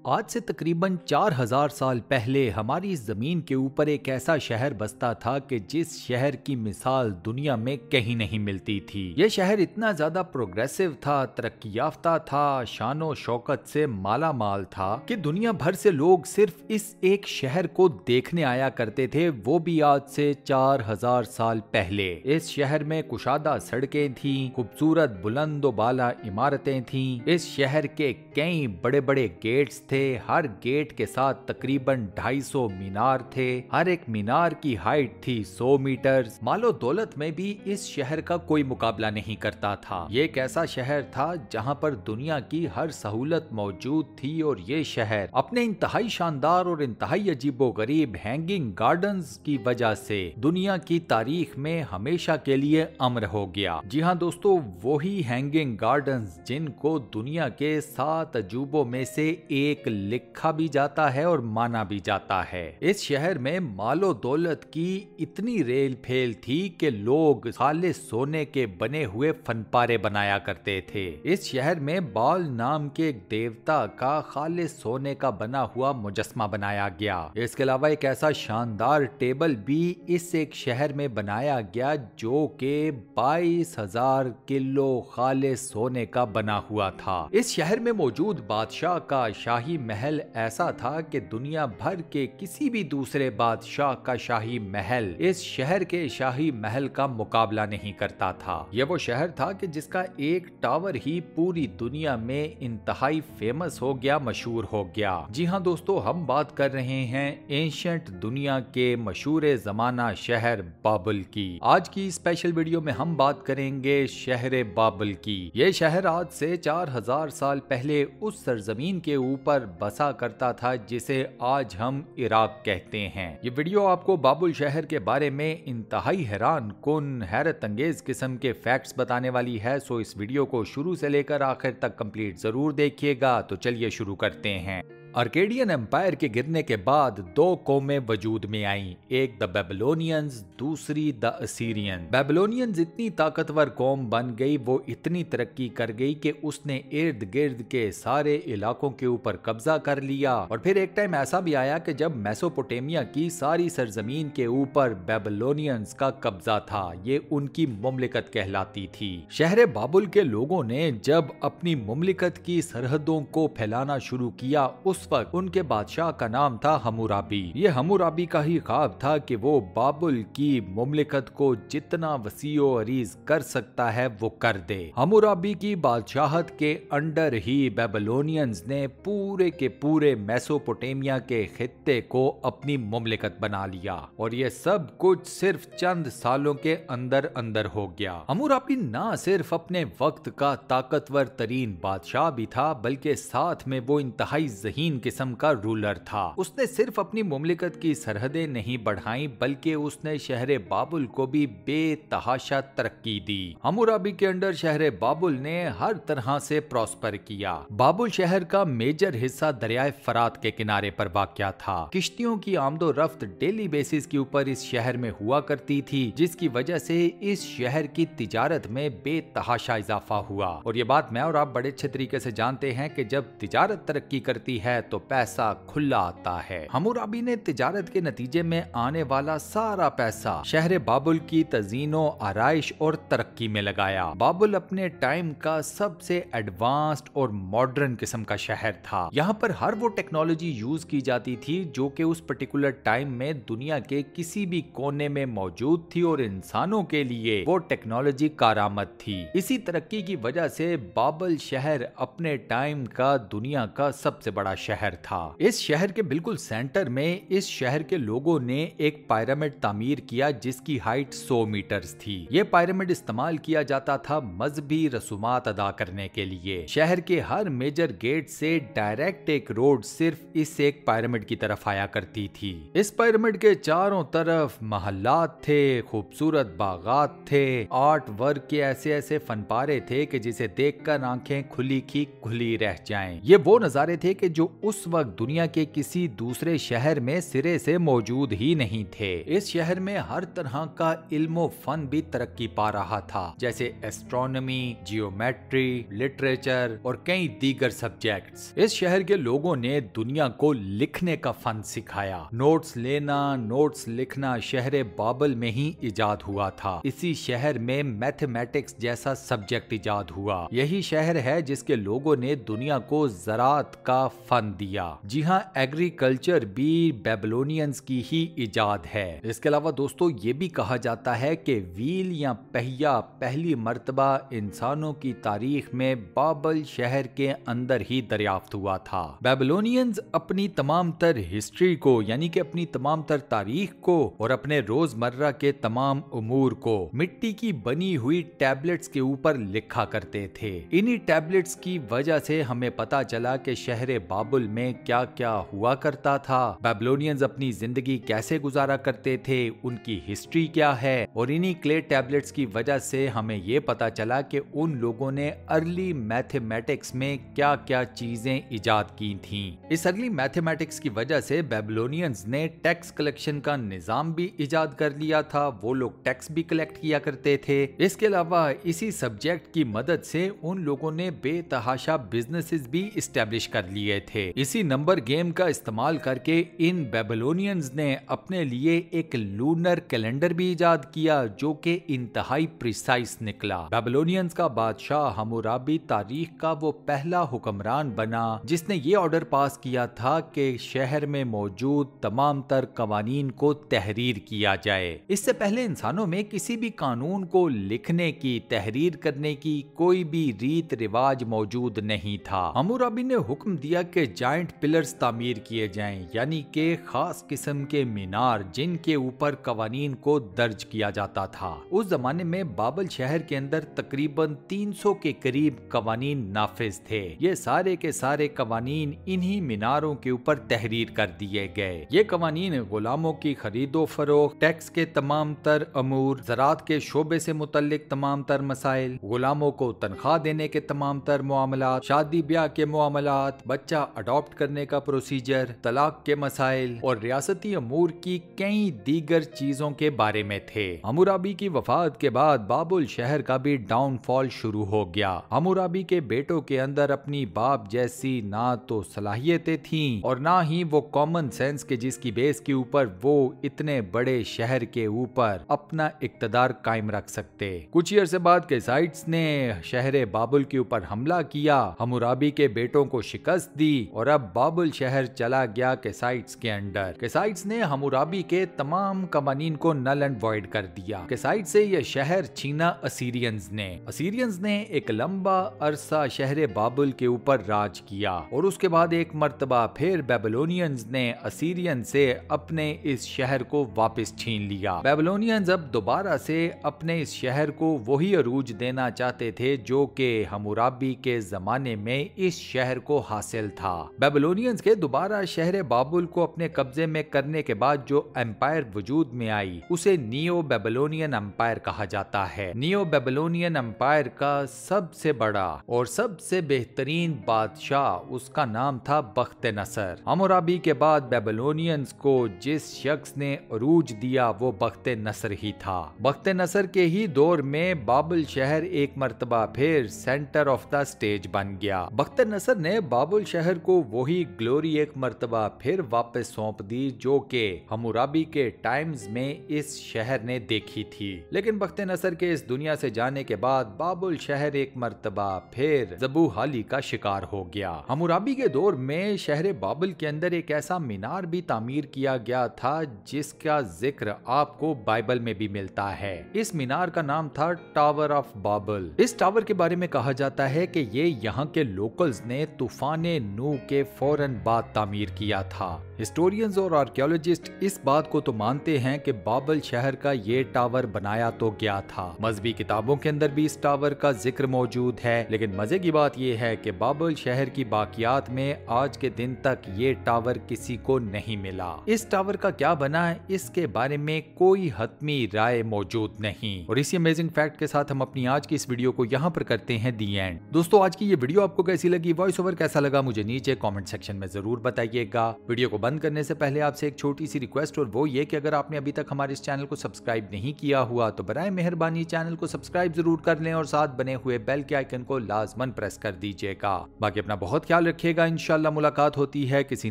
आज से तकरीबन 4000 साल पहले हमारी इस जमीन के ऊपर एक ऐसा शहर बसता था कि जिस शहर की मिसाल दुनिया में कहीं नहीं मिलती थी। यह शहर इतना ज्यादा प्रोग्रेसिव था, तरक्की याफ्ता था, शानो शौकत से माला माल था कि दुनिया भर से लोग सिर्फ इस एक शहर को देखने आया करते थे, वो भी आज से 4000 साल पहले। इस शहर में कुशादा सड़कें थीं, खूबसूरत बुलंद बाला इमारतें थीं। इस शहर के कई बड़े बड़े गेट्स थे, हर गेट के साथ तकरीबन 250 मीनार थे। हर एक मीनार की हाइट थी 100 मीटर। मालो दौलत में भी इस शहर का कोई मुकाबला नहीं करता था। ये एक ऐसा शहर था जहां पर दुनिया की हर सहूलत मौजूद थी और ये शहर अपने इंतहाई शानदार और इंतहाई अजीबोगरीब हैंगिंग गार्डन्स की वजह से दुनिया की तारीख में हमेशा के लिए अमर हो गया। जी हाँ दोस्तों, वही हैंगिंग गार्डन्स जिनको दुनिया के 7 अजूबों में से एक लिखा भी जाता है और माना भी जाता है। इस शहर में मालो दौलत की इतनी रेल फेल थी कि लोग खाले सोने के बने हुए फनपारे बनाया करते थे। इस शहर में बाल नाम के एक देवता का खाले सोने का बना हुआ मुजस्मा बनाया गया। इसके अलावा एक ऐसा शानदार टेबल भी इस एक शहर में बनाया गया जो कि 22,000 किलो खाले सोने का बना हुआ था। इस शहर में मौजूद बादशाह का शाही महल ऐसा था कि दुनिया भर के किसी भी दूसरे बादशाह का शाही महल इस शहर के शाही महल का मुकाबला नहीं करता था। यह वो शहर था कि जिसका एक टावर ही पूरी दुनिया में इंतहाई फेमस हो गया, मशहूर हो गया। जी हाँ दोस्तों, हम बात कर रहे हैं एंशिएंट दुनिया के मशहूर जमाना शहर बाबुल की। आज की स्पेशल वीडियो में हम बात करेंगे शहर बाबुल की। यह शहर आज से 4000 साल पहले उस सरजमीन के ऊपर बसा करता था जिसे आज हम इराक कहते हैं। ये वीडियो आपको बाबुल शहर के बारे में इंतहाई हैरान कुन हैरत अंगेज किस्म के फैक्ट्स बताने वाली है। सो इस वीडियो को शुरू से लेकर आखिर तक कंप्लीट जरूर देखिएगा। तो चलिए शुरू करते हैं। आर्केडियन एम्पायर के गिरने के बाद 2 कौमें वजूद में आईं, एक द बेबीलोनियंस, दूसरी द असीरियन। बेबीलोनियंस इतनी ताकतवर कौम बन गई, वो इतनी तरक्की कर गई कि उसने इर्द गिर्द के सारे इलाकों के ऊपर कब्जा कर लिया। और फिर एक टाइम ऐसा भी आया कि जब मेसोपोटामिया की सारी सरजमीन के ऊपर बेबीलोनियंस का कब्जा था। ये उनकी मुमलिकत कहलाती थी। शहर बाबुल के लोगों ने जब अपनी मुमलिकत की सरहदों को फैलाना शुरू किया, उस वक्त उनके बादशाह का नाम था हम्मुराबी। ये हम्मुराबी का ही ख्वाब था कि वो बाबुल की मुमलिकत को जितना वसीओ अरीज कर सकता है वो कर दे। हम्मुराबी की बादशाहत के अंडर ही बेबीलोनियंस ने पूरे के पूरे मेसोपोटामिया के खित्ते को अपनी मुमलिकत बना लिया और ये सब कुछ सिर्फ चंद सालों के अंदर अंदर हो गया। हम्मुराबी ना सिर्फ अपने वक्त का ताकतवर तरीन बादशाह भी था, बल्कि साथ में वो इंतहाई ज़हीन किस्म का रूलर था। उसने सिर्फ अपनी मुमलिकत की सरहदें नहीं बढ़ाई, बल्कि उसने शहर बाबुल को भी बेतहाशा तरक्की दी। हम्मुराबी के अंडर शहर बाबुल ने हर तरह से प्रॉस्पर किया। बाबुल शहर का मेजर हिस्सा दरियाए फरात के किनारे पर वाक़या था। किश्तियों की आमदो रफ्त डेली बेसिस के ऊपर इस शहर में हुआ करती थी, जिसकी वजह से इस शहर की तिजारत में बेतहाशा इजाफा हुआ। और ये बात मैं और आप बड़े अच्छे तरीके से जानते हैं कि जब तिजारत तरक्की करती है तो पैसा खुला आता है। हम्मुराबी ने तिजारत के नतीजे में आने वाला सारा पैसा शहर बाबुल की तजीनो, आराइश और तरक्की में लगाया। बाबुल अपने टाइम का सबसे एडवांस्ड और मॉडर्न किस्म का शहर था। यहाँ पर हर वो टेक्नोलॉजी यूज की जाती थी जो कि उस पर्टिकुलर टाइम में दुनिया के किसी भी कोने में मौजूद थी और इंसानों के लिए वो टेक्नोलॉजी कारामद थी। इसी तरक्की की वजह से बाबुल शहर अपने टाइम का दुनिया का सबसे बड़ा शहर था। इस शहर के बिल्कुल सेंटर में इस शहर के लोगों ने एक पिरामिड तामीर किया जिसकी हाइट 100 मीटर्स थी। ये पिरामिड इस्तेमाल किया जाता था मजहबी रसूमात अदा करने के लिए। शहर के हर मेजर गेट से डायरेक्ट एक रोड सिर्फ इस एक पिरामिड की तरफ आया करती थी। इस पिरामिड के चारों तरफ महल्लात थे, खूबसूरत बागात थे, आर्ट वर्क के ऐसे ऐसे फनपारे थे कि जिसे देखकर आंखें खुली की खुली रह जाएं। ये वो नजारे थे कि जो उस वक्त दुनिया के किसी दूसरे शहर में सिरे से मौजूद ही नहीं थे। इस शहर में हर तरह का इल्म फन भी तरक्की पा रहा था, जैसे एस्ट्रोनॉमी, जियोमेट्री, लिटरेचर और कई दीगर सब्जेक्ट्स। इस शहर के लोगों ने दुनिया को लिखने का फन सिखाया। नोट्स लेना, नोट्स लिखना शहर बाबल में ही इजाद हुआ था। इसी शहर में मैथमेटिक्स जैसा सब्जेक्ट इजाद हुआ। यही शहर है जिसके लोगों ने दुनिया को ज़राअत का फन दिया। जी हाँ, एग्रीकल्चर भी बेबीलोनियंस की ही इजाद है। इसके अलावा दोस्तों ये भी कहा जाता है कि व्हील या पहिया पहली मर्तबा इंसानों की तारीख में बाबल शहर के अंदर ही दरियाफ्त हुआ था। बेबीलोनियंस अपनी तमाम तर हिस्ट्री को, यानी कि अपनी तमाम तर तारीख को और अपने रोजमर्रा के तमाम उमूर को मिट्टी की बनी हुई टैबलेट्स के ऊपर लिखा करते थे। इन्हीं टैबलेट्स की वजह से हमें पता चला कि शहर बाबुल में क्या क्या हुआ करता था, बेबीलोनियंस अपनी जिंदगी कैसे गुजारा करते थे, उनकी हिस्ट्री क्या है। और इन्हीं क्ले टैबलेट्स की वजह से हमें ये पता चला कि उन लोगों ने अर्ली मैथमेटिक्स में क्या क्या चीजें इजाद की थीं। इस अर्ली मैथमेटिक्स की वजह से बेबीलोनियंस ने टैक्स कलेक्शन का निजाम भी इजाद कर लिया था। वो लोग टैक्स भी कलेक्ट किया करते थे। इसके अलावा इसी सब्जेक्ट की मदद से उन लोगों ने बेतहाशा बिजनेसेस भी इस्टेब्लिश कर लिए थे। इसी नंबर गेम का इस्तेमाल करके इन बेबीलोनियंस ने अपने लिए एक लूनर कैलेंडर भी इजाद किया, जो कि इंतहाई प्रिसाइज निकला। बेबीलोनियंस का बादशाह हम्मुराबी तारीख का वो पहला हुक्मरान बना जिसने ये ऑर्डर पास किया था कि शहर में मौजूद तमाम तर कवानीन को तहरीर किया जाए। इससे पहले इंसानों में किसी भी कानून को लिखने की, तहरीर करने की कोई भी रीत रिवाज मौजूद नहीं था। हम्मुराबी ने हुक्म दिया कि जायंट पिलर्स तामीर किए जाएं, यानी कि खास किस्म के मीनार जिनके ऊपर कवानीन को दर्ज किया जाता था। उस जमाने में बाबल शहर के अंदर तकरीबन 300 के करीब कवानीन नाफिज थे। ये सारे के सारे कवानीन इन्हीं मीनारों के ऊपर तहरीर कर दिए गए। ये कवानीन गुलामों की खरीदो फरोख्त, टैक्स के तमाम तर अमूर, ज़राअत के शोबे से मुतल्लिक तमाम तर मसाइल, गुलामों को तनख्वाह देने के तमाम तर मामलात, शादी ब्याह के मामलात, बच्चा अडॉप्ट करने का प्रोसीजर, तलाक के मसाइल और रियासती अमूर की कई दीगर चीजों के बारे में थे। हम्मुराबी की वफात के बाद बाबुल शहर का भी डाउनफॉल शुरू हो गया। हम्मुराबी के बेटों के अंदर अपनी बाप जैसी ना तो सलाहियतें थीं और ना ही वो कॉमन सेंस के जिसकी बेस के ऊपर वो इतने बड़े शहर के ऊपर अपना इक्तदार कायम रख सकते। कुछ ही अरसे बाद कैसाइट्स ने शहर बाबुल के ऊपर हमला किया, हम्मुराबी के बेटों को शिकस्त दी और अब बाबुल शहर चला गया कैसाइट्स के अंडर। कैसाइट्स ने हम्मुराबी के तमाम कवानीन को नल एंड वॉइड कर दिया। कैसाइट्स से यह शहर छीना असीरियंस ने। असीरियंस ने एक लंबा अरसा शहर बाबुल के ऊपर राज किया और उसके बाद एक मर्तबा फिर बेबीलोनियंस ने असीरियन से अपने इस शहर को वापस छीन लिया। बेबीलोनियंस अब दोबारा से अपने इस शहर को वही अरूज देना चाहते थे जो कि हम्मुराबी के जमाने में इस शहर को हासिल था। बेबीलोनियंस के दोबारा शहर बाबुल को अपने कब्जे में करने के बाद जो एम्पायर वजूद में आई उसे नियो बेबीलोनियन एम्पायर कहा जाता है। नियो बेबीलोनियन एम्पायर का सबसे बड़ा और सबसे बेहतरीन बादशाह उसका नाम था बख्त-ए-नसर। हम्मुराबी के बाद बेबीलोनियंस को जिस शख्स ने अरूज दिया वो बख्त-ए-नसर ही था। बख्त-ए-नसर के ही दौर में बाबुल शहर एक मर्तबा फिर सेंटर ऑफ द स्टेज बन गया। बख्त-ए-नसर ने बाबुल शहर को वही ग्लोरी एक मर्तबा फिर वापस सौंप दी जो कि हम्मुराबी के टाइम्स में इस शहर ने देखी थी। लेकिन बख्त-ए-नसर के इस दुनिया से जाने के बाद बाबुल शहर एक मर्तबा फिर ज़बूहाली का शिकार हो गया। हम्मुराबी के दौर में शहर बाबुल के अंदर एक ऐसा मीनार भी तामीर किया गया था जिसका जिक्र आपको बाइबल में भी मिलता है। इस मीनार का नाम था टावर ऑफ बाबुल। इस टावर के बारे में कहा जाता है कि ये यहाँ के लोकल्स ने तूफाने नू के फौरन बाद तामीर किया था। हिस्टोरियंस और आर्कियोलॉजिस्ट इस बात को तो मानते हैं कि बाबुल शहर का ये टावर बनाया तो गया था। मजहबी किताबों के अंदर भी इस टावर का जिक्र मौजूद है। लेकिन मजे की बात यह है कि बाबुल शहर की बाकियात में आज के दिन तक ये टावर किसी को नहीं मिला। इस टावर का क्या बना है इसके बारे में कोई हतमी राय मौजूद नहीं। और इसी अमेजिंग फैक्ट के साथ हम अपनी आज की इस वीडियो को यहाँ पर करते हैं दी एंड। दोस्तों आज की ये वीडियो आपको कैसी लगी, वॉइस ओवर कैसा लगा मुझे नीचे नीचे कमेंट सेक्शन में जरूर बताइएगा। वीडियो को बंद करने से पहले आपसे एक छोटी सी रिक्वेस्ट, और वो ये कि अगर आपने अभी तक हमारे इस चैनल को सब्सक्राइब नहीं किया हुआ तो बराए मेहरबानी चैनल को सब्सक्राइब जरूर कर लें और साथ बने हुए बेल के आइकन को लाजमन प्रेस कर दीजिएगा। बाकी अपना बहुत ख्याल रखिएगा। इंशाल्लाह मुलाकात होती है किसी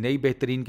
नई बेहतरीन